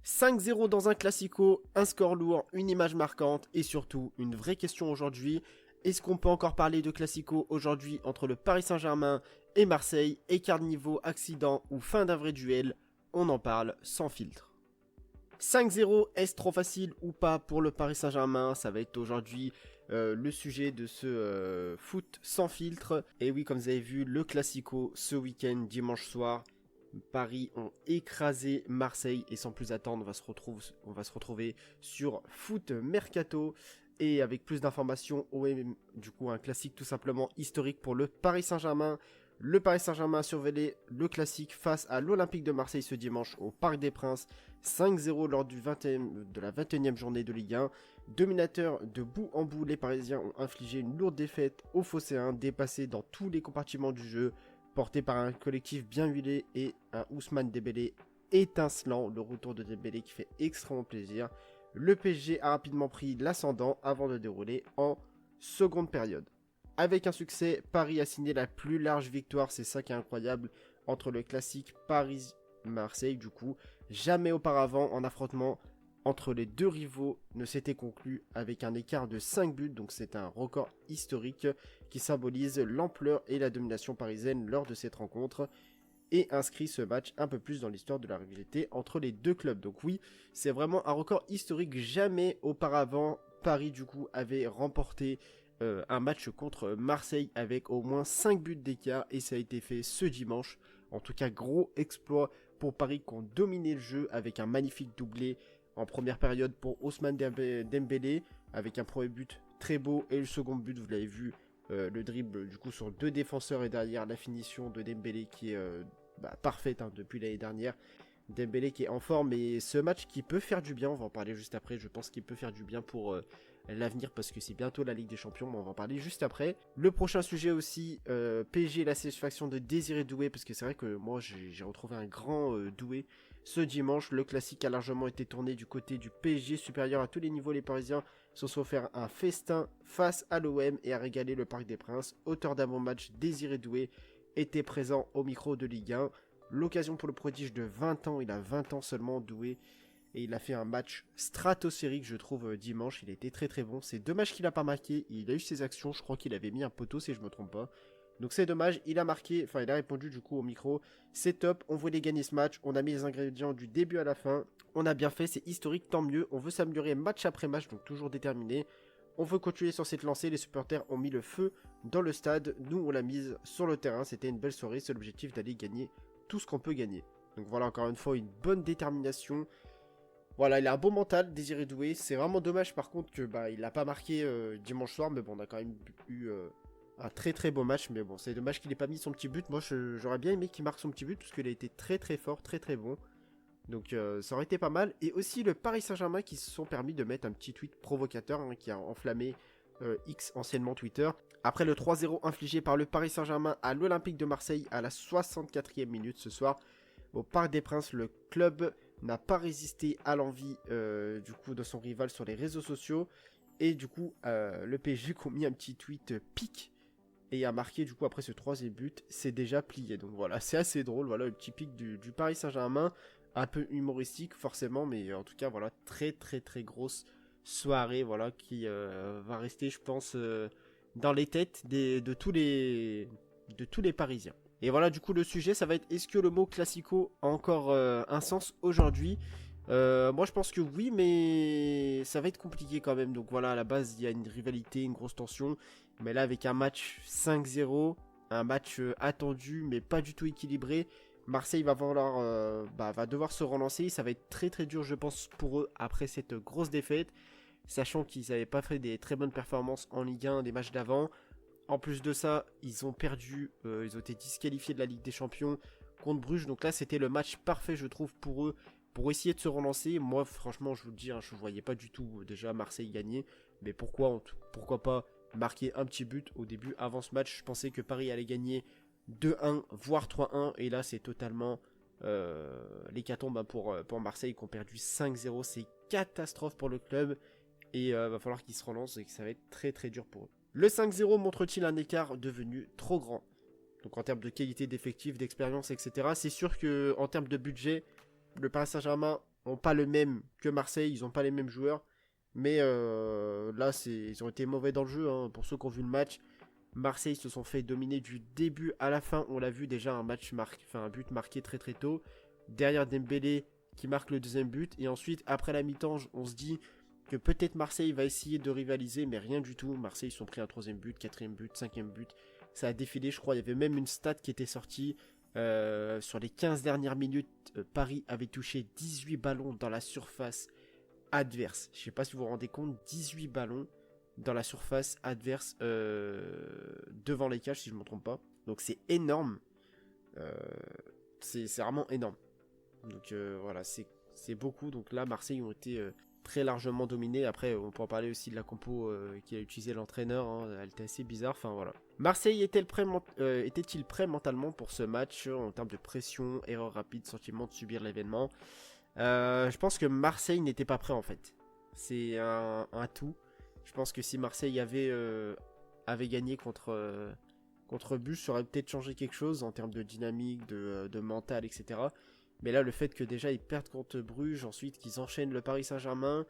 5-0 dans un classico, un score lourd, une image marquante et surtout une vraie question aujourd'hui. Est-ce qu'on peut encore parler de classico aujourd'hui entre le Paris Saint-Germain et Marseille? Écart de niveau, accident ou fin d'un vrai duel? On en parle sans filtre. 5-0, est-ce trop facile ou pas pour le Paris Saint-Germain? Ça va être aujourd'hui le sujet de ce foot sans filtre. Et oui, comme vous avez vu, le classico ce week-end, dimanche soir. Paris ont écrasé Marseille et sans plus attendre, on va se retrouver sur Foot Mercato et avec plus d'informations, du coup un classique tout simplement historique pour le Paris Saint-Germain. Le Paris Saint-Germain a survolé le classique face à l'Olympique de Marseille ce dimanche au Parc des Princes, 5-0 lors de la 21e journée de Ligue 1. Dominateurs de bout en bout, les Parisiens ont infligé une lourde défaite aux Phocéens, dépassés dans tous les compartiments du jeu, porté par un collectif bien huilé et un Ousmane Dembélé étincelant. Le retour de Dembélé qui fait extrêmement plaisir. Le PSG a rapidement pris l'ascendant avant de dérouler en seconde période. Avec un succès, Paris a signé la plus large victoire, c'est ça qui est incroyable, entre le classique Paris-Marseille du coup. Jamais auparavant en affrontement entre les deux rivaux ne s'était conclu avec un écart de 5 buts, donc c'est un record historique qui symbolise l'ampleur et la domination parisienne lors de cette rencontre et inscrit ce match un peu plus dans l'histoire de la rivalité entre les deux clubs. Donc oui, c'est vraiment un record historique. Jamais auparavant Paris du coup avait remporté un match contre Marseille avec au moins 5 buts d'écart et ça a été fait ce dimanche. En tout cas, gros exploit pour Paris qui ont dominé le jeu avec un magnifique doublé en première période pour Ousmane Dembélé avec un premier but très beau et le second but, vous l'avez vu, le dribble du coup sur deux défenseurs et derrière la finition de Dembélé qui est parfaite depuis l'année dernière. Dembélé qui est en forme et ce match qui peut faire du bien, on va en parler juste après, je pense qu'il peut faire du bien pour l'avenir parce que c'est bientôt la Ligue des Champions, mais on va en parler juste après. Le prochain sujet aussi, PSG et la satisfaction de Désiré Doué, parce que c'est vrai que moi j'ai retrouvé un grand Doué ce dimanche. Le classique a largement été tourné du côté du PSG, supérieur à tous les niveaux. Les Parisiens se sont offert un festin face à l'OM et a régalé le Parc des Princes. Auteur d'un bon match, Désiré Doué était présent au micro de Ligue 1. L'occasion pour le prodige de 20 ans, il a 20 ans seulement, Doué, et il a fait un match stratosphérique je trouve dimanche, il était très très bon. C'est dommage qu'il n'a pas marqué, il a eu ses actions, je crois qu'il avait mis un poteau si je me trompe pas. Donc c'est dommage, il a marqué, enfin il a répondu du coup au micro, c'est top, on voulait gagner ce match, on a mis les ingrédients du début à la fin, on a bien fait, c'est historique, tant mieux, on veut s'améliorer match après match, donc toujours déterminé. On veut continuer sur cette lancée, les supporters ont mis le feu dans le stade, nous on l'a mise sur le terrain, c'était une belle soirée, c'est l'objectif d'aller gagner tout ce qu'on peut gagner. Donc voilà, encore une fois, une bonne détermination. Voilà, il a un bon mental, Désiré Doué. C'est vraiment dommage par contre que il n'a pas marqué dimanche soir, mais bon, on a quand même eu un très très beau match. Mais bon, c'est dommage qu'il n'ait pas mis son petit but. Moi, j'aurais bien aimé qu'il marque son petit but parce qu'il a été très très fort, très très bon. Donc ça aurait été pas mal. Et aussi le Paris Saint-Germain qui se sont permis de mettre un petit tweet provocateur qui a enflammé X, anciennement Twitter. Après le 3-0 infligé par le Paris Saint-Germain à l'Olympique de Marseille à la 64e minute ce soir, au Parc des Princes, le club n'a pas résisté à l'envie du coup de son rival sur les réseaux sociaux. Et du coup, le PSG qui a mis un petit tweet pique et a marqué du coup après ce troisième but, c'est déjà plié. Donc voilà, c'est assez drôle, voilà le petit pic du Paris Saint-Germain, un peu humoristique forcément, mais en tout cas voilà, très très très grosse soirée, voilà, qui va rester je pense dans les têtes de tous les Parisiens. Et voilà, du coup, le sujet, ça va être est-ce que le mot classico a encore un sens aujourd'hui? Moi, je pense que oui, mais ça va être compliqué quand même. Donc voilà, à la base, il y a une rivalité, une grosse tension. Mais là, avec un match 5-0, un match attendu, mais pas du tout équilibré, Marseille va devoir se relancer. Ça va être très très dur, je pense, pour eux après cette grosse défaite. Sachant qu'ils n'avaient pas fait des très bonnes performances en Ligue 1 des matchs d'avant. En plus de ça, ils ont perdu, ils ont été disqualifiés de la Ligue des Champions contre Bruges. Donc là, c'était le match parfait, je trouve, pour eux, pour essayer de se relancer. Moi, franchement, je vous le dis, je ne voyais pas du tout déjà Marseille gagner. Mais pourquoi pas marquer un petit but au début, avant ce match? Je pensais que Paris allait gagner 2-1, voire 3-1. Et là, c'est totalement l'hécatombe pour Marseille qui ont perdu 5-0. C'est catastrophe pour le club. Et va falloir qu'ils se relancent et que ça va être très très dur pour eux. Le 5-0 montre-t-il un écart devenu trop grand? Donc en termes de qualité d'effectif, d'expérience, etc. C'est sûr que en termes de budget, le Paris Saint-Germain ont pas le même que Marseille, ils ont pas les mêmes joueurs. Mais là, ils ont été mauvais dans le jeu. Hein. Pour ceux qui ont vu le match, Marseille se sont fait dominer du début à la fin. On l'a vu déjà, un but marqué très très tôt. Derrière Dembélé qui marque le deuxième but. Et ensuite, après la mi-temps, on se dit que peut-être Marseille va essayer de rivaliser, mais rien du tout. Marseille, ils sont pris un troisième but, quatrième but, cinquième but. Ça a défilé, je crois. Il y avait même une stat qui était sortie. Sur les 15 dernières minutes, Paris avait touché 18 ballons dans la surface adverse. Je ne sais pas si vous vous rendez compte, 18 ballons dans la surface adverse devant les cages, si je ne me trompe pas. Donc c'est énorme. C'est vraiment énorme. Donc voilà, c'est beaucoup. Donc là, Marseille ont été très largement dominés. Après, on peut en parler aussi de la compo qu'a utilisé l'entraîneur. Hein. Elle était assez bizarre. Enfin voilà. Marseille était-il prêt mentalement pour ce match en termes de pression, erreur rapide, sentiment de subir l'événement? Je pense que Marseille n'était pas prêt en fait. C'est un tout. Je pense que si Marseille avait gagné contre Bulle, ça aurait peut-être changé quelque chose en termes de dynamique, de mental, etc. Mais là, le fait que déjà ils perdent contre Bruges, ensuite qu'ils enchaînent le Paris Saint-Germain,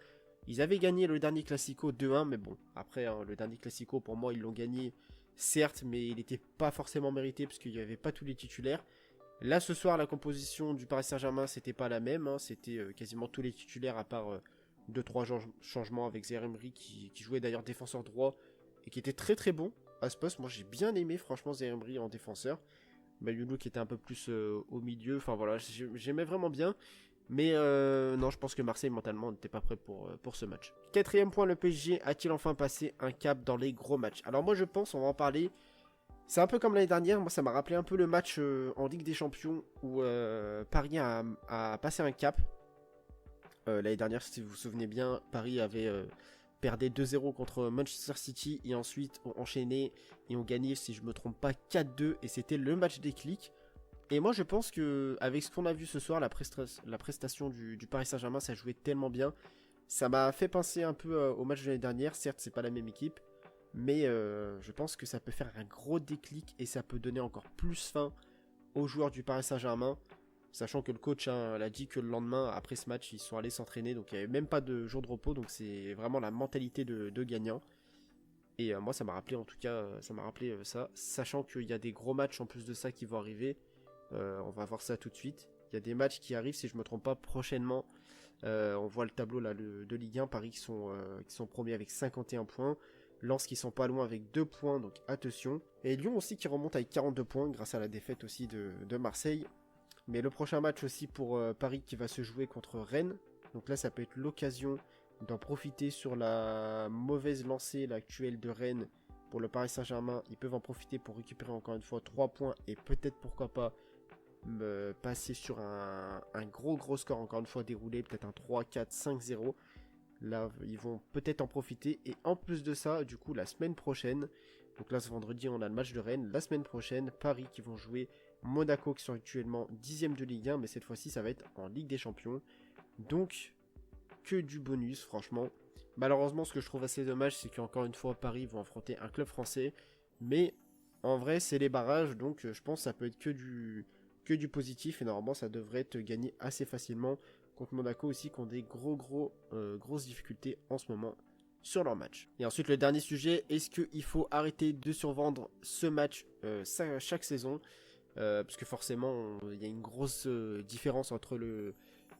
ils avaient gagné le dernier Classico 2-1, mais bon, après, hein, le dernier Classico, pour moi, ils l'ont gagné, certes, mais il n'était pas forcément mérité parce qu'il n'y avait pas tous les titulaires. Là, ce soir, la composition du Paris Saint-Germain, c'était pas la même, hein, c'était quasiment tous les titulaires, à part 2-3 changements avec Zaïre-Emery qui jouait d'ailleurs défenseur droit et qui était très très bon à ce poste. Moi, j'ai bien aimé, franchement, Zaïre-Emery en défenseur. Malulu qui était un peu plus au milieu. Enfin voilà, j'aimais vraiment bien. Mais non, je pense que Marseille mentalement n'était pas prêt pour ce match. Quatrième point, le PSG a-t-il enfin passé un cap dans les gros matchs? Alors moi je pense, on va en parler. C'est un peu comme l'année dernière, moi ça m'a rappelé un peu le match en Ligue des Champions où Paris a passé un cap. L'année dernière, si vous vous souvenez bien, Paris avait perdait 2-0 contre Manchester City et ensuite ont enchaîné et ont gagné, si je me trompe pas, 4-2 et c'était le match déclic. Et moi je pense que avec ce qu'on a vu ce soir, la prestation du Paris Saint-Germain, ça jouait tellement bien. Ça m'a fait penser un peu au match de l'année dernière, certes c'est pas la même équipe, mais je pense que ça peut faire un gros déclic et ça peut donner encore plus faim aux joueurs du Paris Saint-Germain. Sachant que le coach l'a dit que le lendemain, après ce match, ils sont allés s'entraîner. Donc il n'y avait même pas de jour de repos. Donc c'est vraiment la mentalité de gagnant. Et moi, ça m'a rappelé en tout cas, ça m'a rappelé ça. Sachant qu'il y a des gros matchs en plus de ça qui vont arriver. On va voir ça tout de suite. Il y a des matchs qui arrivent, si je ne me trompe pas, prochainement. On voit le tableau là, de Ligue 1. Paris qui sont premiers avec 51 points. Lens qui sont pas loin avec 2 points. Donc attention. Et Lyon aussi qui remonte avec 42 points grâce à la défaite aussi de Marseille. Mais le prochain match aussi pour Paris qui va se jouer contre Rennes. Donc là, ça peut être l'occasion d'en profiter sur la mauvaise lancée actuelle de Rennes pour le Paris Saint-Germain. Ils peuvent en profiter pour récupérer encore une fois 3 points et peut-être pourquoi pas passer sur un gros score encore une fois déroulé. Peut-être un 3-4-5-0. Là, ils vont peut-être en profiter. Et en plus de ça, du coup, la semaine prochaine, donc là ce vendredi, on a le match de Rennes. La semaine prochaine, Paris qui vont jouer Monaco qui sont actuellement 10e de Ligue 1, mais cette fois-ci ça va être en Ligue des Champions. Donc que du bonus franchement. Malheureusement ce que je trouve assez dommage c'est qu'encore une fois Paris vont affronter un club français. Mais en vrai c'est les barrages donc je pense que ça peut être que du positif et normalement ça devrait être gagné assez facilement contre Monaco aussi qui ont des grosses difficultés en ce moment sur leur match. Et ensuite le dernier sujet, est-ce qu'il faut arrêter de survendre ce match chaque saison? Parce que forcément, il y a une grosse différence entre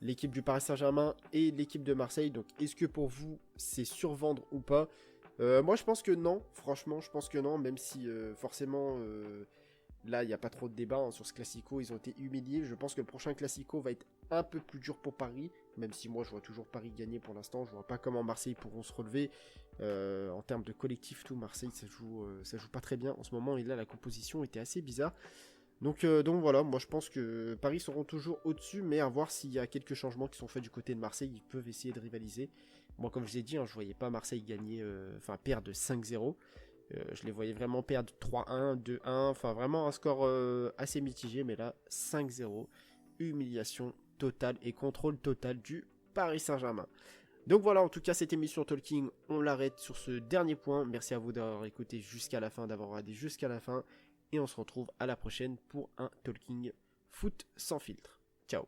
l'équipe du Paris Saint-Germain et l'équipe de Marseille. Donc, est-ce que pour vous, c'est survendre ou pas? Moi, je pense que non. Franchement, je pense que non. Même si, forcément, là, il n'y a pas trop de débat hein, sur ce Classico. Ils ont été humiliés. Je pense que le prochain Classico va être un peu plus dur pour Paris. Même si moi, je vois toujours Paris gagner pour l'instant. Je vois pas comment Marseille pourront se relever. En termes de collectif, tout, Marseille, ça joue pas très bien en ce moment. Et là, la composition était assez bizarre. Donc voilà, moi je pense que Paris seront toujours au-dessus, mais à voir s'il y a quelques changements qui sont faits du côté de Marseille, ils peuvent essayer de rivaliser. Moi comme je l'ai dit, hein, je voyais pas Marseille gagner, perdre 5-0. Je les voyais vraiment perdre 3-1, 2-1, enfin vraiment un score assez mitigé, mais là 5-0, humiliation totale et contrôle total du Paris Saint-Germain. Donc voilà, en tout cas cette émission Talking, on l'arrête sur ce dernier point. Merci à vous d'avoir écouté jusqu'à la fin, d'avoir regardé jusqu'à la fin. Et on se retrouve à la prochaine pour un Talking Foot sans filtre. Ciao.